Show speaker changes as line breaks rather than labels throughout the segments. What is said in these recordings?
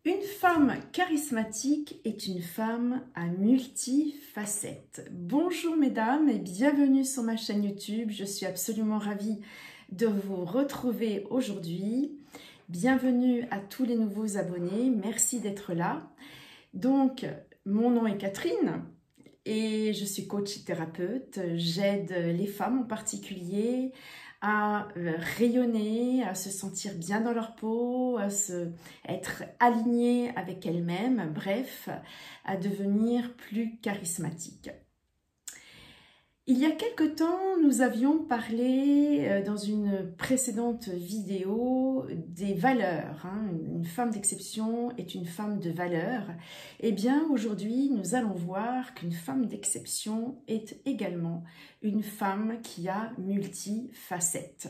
Une femme charismatique est une femme à multifacettes. Bonjour mesdames et bienvenue sur ma chaîne YouTube. Je suis absolument ravie de vous retrouver aujourd'hui. Bienvenue à tous les nouveaux abonnés. Merci d'être là. Donc, mon nom est Catherine et je suis coach et thérapeute. J'aide les femmes en particulier à rayonner, à se sentir bien dans leur peau, à être alignées avec elles-mêmes, bref, à devenir plus charismatiques. Il y a quelque temps, nous avions parlé dans une précédente vidéo des valeurs. Une femme d'exception est une femme de valeur. Eh bien, aujourd'hui, nous allons voir qu'une femme d'exception est également une femme qui a multifacettes.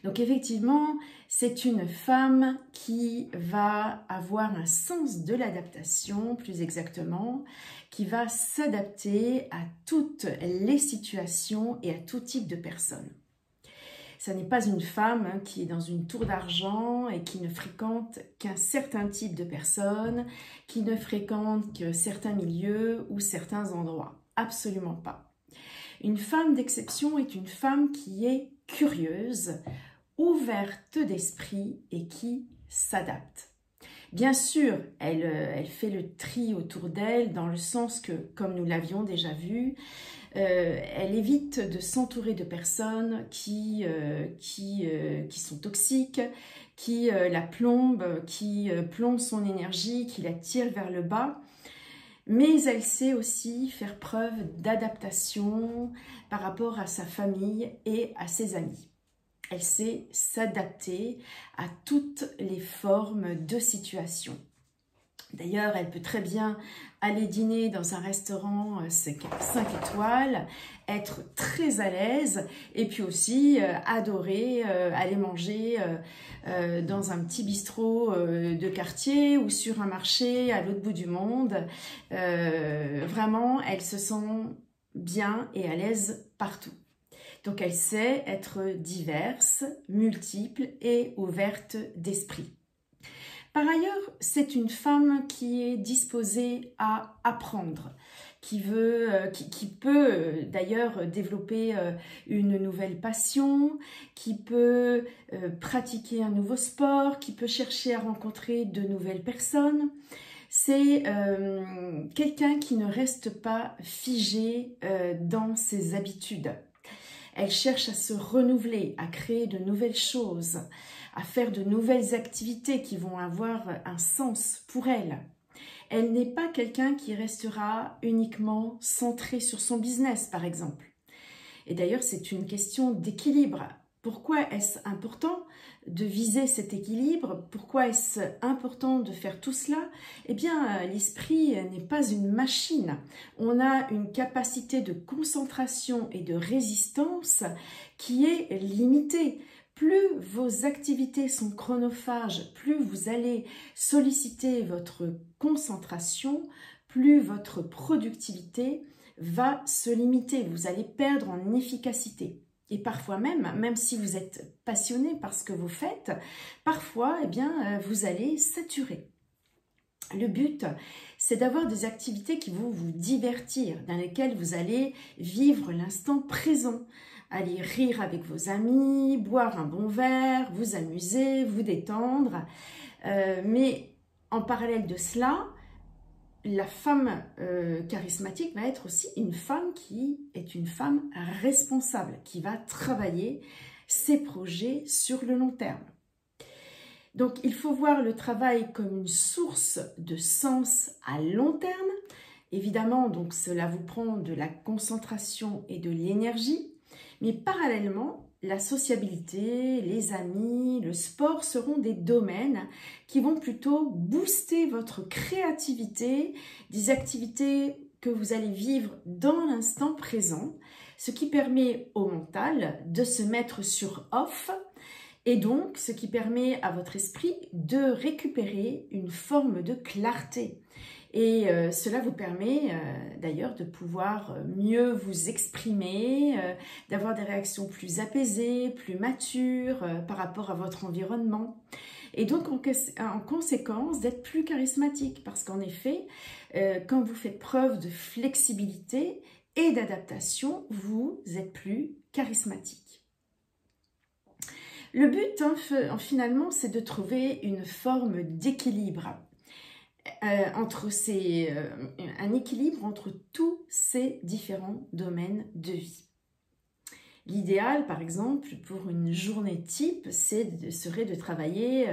Donc effectivement, c'est une femme qui va avoir un sens de l'adaptation, plus exactement, qui va s'adapter à toutes les situations et à tout type de personnes. Ce n'est pas une femme qui est dans une tour d'argent et qui ne fréquente qu'un certain type de personnes, qui ne fréquente que certains milieux ou certains endroits. Absolument pas. Une femme d'exception est une femme qui est curieuse, ouverte d'esprit et qui s'adapte. Bien sûr, elle fait le tri autour d'elle dans le sens que, comme nous l'avions déjà vu, elle évite de s'entourer de personnes qui sont toxiques, qui la plombent, qui plombent son énergie, qui la tirent vers le bas. Mais elle sait aussi faire preuve d'adaptation par rapport à sa famille et à ses amis. Elle sait s'adapter à toutes les formes de situation. D'ailleurs, elle peut très bien aller dîner dans un restaurant 5 étoiles, être très à l'aise et puis aussi adorer aller manger dans un petit bistrot de quartier ou sur un marché à l'autre bout du monde. Vraiment, elle se sent bien et à l'aise partout. Donc elle sait être diverse, multiple et ouverte d'esprit. Par ailleurs, c'est une femme qui est disposée à apprendre, qui peut d'ailleurs développer une nouvelle passion, qui peut pratiquer un nouveau sport, qui peut chercher à rencontrer de nouvelles personnes. C'est quelqu'un qui ne reste pas figé dans ses habitudes. Elle cherche à se renouveler, à créer de nouvelles choses, à faire de nouvelles activités qui vont avoir un sens pour elle. Elle n'est pas quelqu'un qui restera uniquement centré sur son business, par exemple. Et d'ailleurs, c'est une question d'équilibre. Pourquoi est-ce important de viser cet équilibre? Pourquoi est-ce important de faire tout cela? Eh bien, l'esprit n'est pas une machine. On a une capacité de concentration et de résistance qui est limitée. Plus vos activités sont chronophages, plus vous allez solliciter votre concentration, plus votre productivité va se limiter. Vous allez perdre en efficacité. Et parfois même si vous êtes passionné par ce que vous faites, parfois, eh bien, vous allez saturer. Le but, c'est d'avoir des activités qui vont vous divertir, dans lesquelles vous allez vivre l'instant présent, aller rire avec vos amis, boire un bon verre, vous amuser, vous détendre. Mais en parallèle de cela, la femme charismatique va être aussi une femme qui est une femme responsable, qui va travailler ses projets sur le long terme. Donc, il faut voir le travail comme une source de sens à long terme. Évidemment, donc cela vous prend de la concentration et de l'énergie, mais parallèlement, la sociabilité, les amis, le sport seront des domaines qui vont plutôt booster votre créativité, des activités que vous allez vivre dans l'instant présent, ce qui permet au mental de se mettre sur off et donc ce qui permet à votre esprit de récupérer une forme de clarté. Et cela vous permet d'ailleurs de pouvoir mieux vous exprimer, d'avoir des réactions plus apaisées, plus matures par rapport à votre environnement. Et donc en conséquence d'être plus charismatique, parce qu'en effet, quand vous faites preuve de flexibilité et d'adaptation, vous êtes plus charismatique. Le but, finalement, c'est de trouver une forme d'équilibre, un équilibre entre tous ces différents domaines de vie. L'idéal, par exemple, pour une journée type, serait de travailler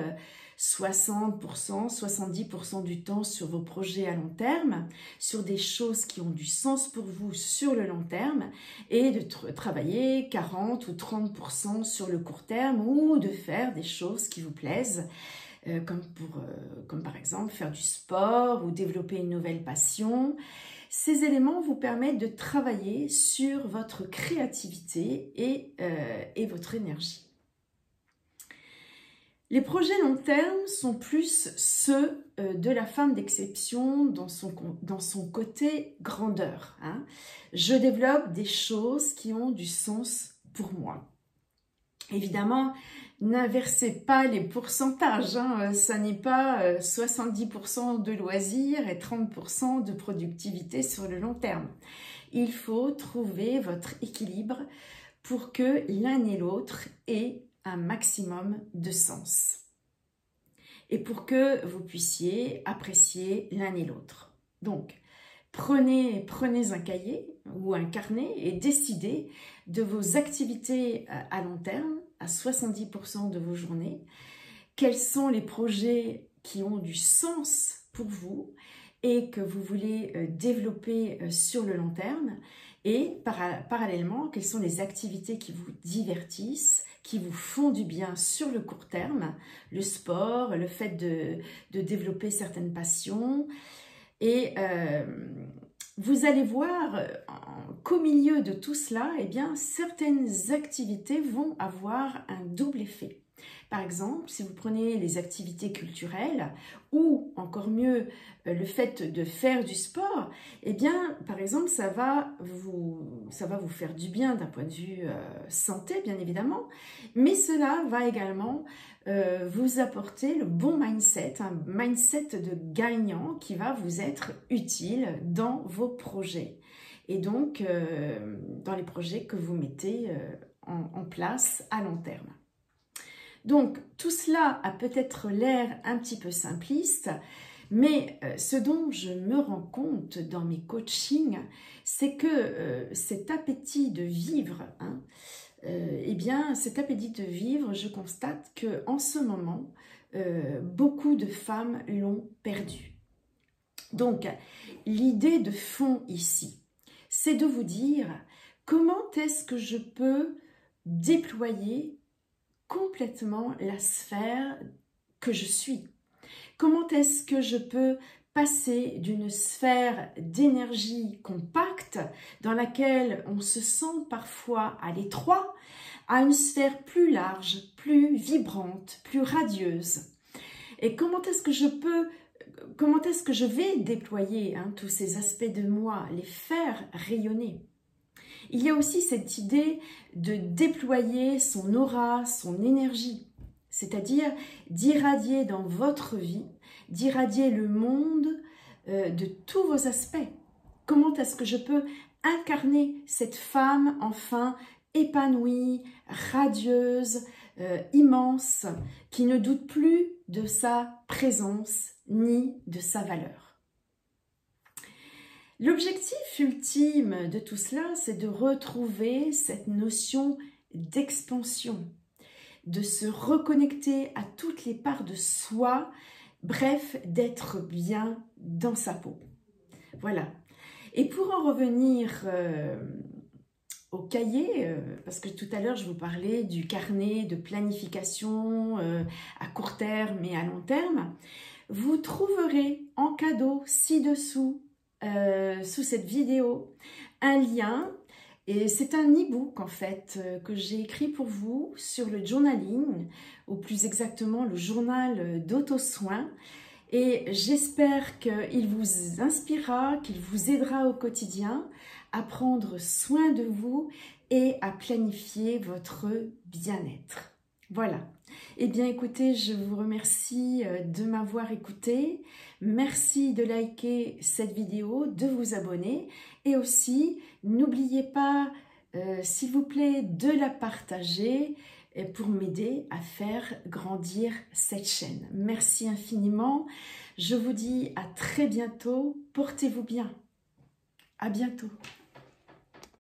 60%, 70% du temps sur vos projets à long terme, sur des choses qui ont du sens pour vous sur le long terme, et de travailler 40 ou 30% sur le court terme, ou de faire des choses qui vous plaisent, comme par exemple faire du sport ou développer une nouvelle passion. Ces éléments vous permettent de travailler sur votre créativité et votre énergie. Les projets long terme sont plus ceux de la femme d'exception dans son côté grandeur. Je développe des choses qui ont du sens pour moi. Évidemment, n'inversez pas les pourcentages, ça n'est pas 70% de loisirs et 30% de productivité sur le long terme. Il faut trouver votre équilibre pour que l'un et l'autre aient un maximum de sens et pour que vous puissiez apprécier l'un et l'autre. Donc, prenez un cahier ou un carnet et décidez de vos activités à long terme, à 70% de vos journées. Quels sont les projets qui ont du sens pour vous et que vous voulez développer sur le long terme? Et parallèlement, quelles sont les activités qui vous divertissent, qui vous font du bien sur le court terme, le sport, le fait de développer certaines passions. Et vous allez voir qu'au milieu de tout cela, eh bien, certaines activités vont avoir un double effet. Par exemple, si vous prenez les activités culturelles ou encore mieux le fait de faire du sport, eh bien, par exemple, ça va vous faire du bien d'un point de vue santé, bien évidemment, mais cela va également vous apporter le bon mindset, un mindset de gagnant qui va vous être utile dans vos projets et donc dans les projets que vous mettez en place à long terme. Donc, tout cela a peut-être l'air un petit peu simpliste, mais ce dont je me rends compte dans mes coachings, c'est que cet appétit de vivre, eh bien, cet appétit de vivre, je constate qu'en ce moment, beaucoup de femmes l'ont perdu. Donc, l'idée de fond ici, c'est de vous dire comment est-ce que je peux déployer complètement la sphère que je suis. Comment est-ce que je peux passer d'une sphère d'énergie compacte dans laquelle on se sent parfois à l'étroit à une sphère plus large, plus vibrante, plus radieuse. Et comment est-ce que je vais déployer tous ces aspects de moi, les faire rayonner? Il y a aussi cette idée de déployer son aura, son énergie, c'est-à-dire d'irradier dans votre vie, d'irradier le monde de tous vos aspects. Comment est-ce que je peux incarner cette femme enfin épanouie, radieuse, immense, qui ne doute plus de sa présence ni de sa valeur? L'objectif ultime de tout cela, c'est de retrouver cette notion d'expansion, de se reconnecter à toutes les parts de soi, bref, d'être bien dans sa peau. Voilà. Et pour en revenir au cahier, parce que tout à l'heure je vous parlais du carnet de planification à court terme et à long terme, vous trouverez en cadeau ci-dessous, sous cette vidéo, un lien, et c'est un e-book en fait que j'ai écrit pour vous sur le journaling, ou plus exactement le journal d'auto-soin, et j'espère qu'il vous inspirera, qu'il vous aidera au quotidien à prendre soin de vous et à planifier votre bien-être. Voilà. Eh bien, écoutez, je vous remercie de m'avoir écouté. Merci de liker cette vidéo, de vous abonner. Et aussi, n'oubliez pas, s'il vous plaît, de la partager pour m'aider à faire grandir cette chaîne. Merci infiniment. Je vous dis à très bientôt. Portez-vous bien. À bientôt.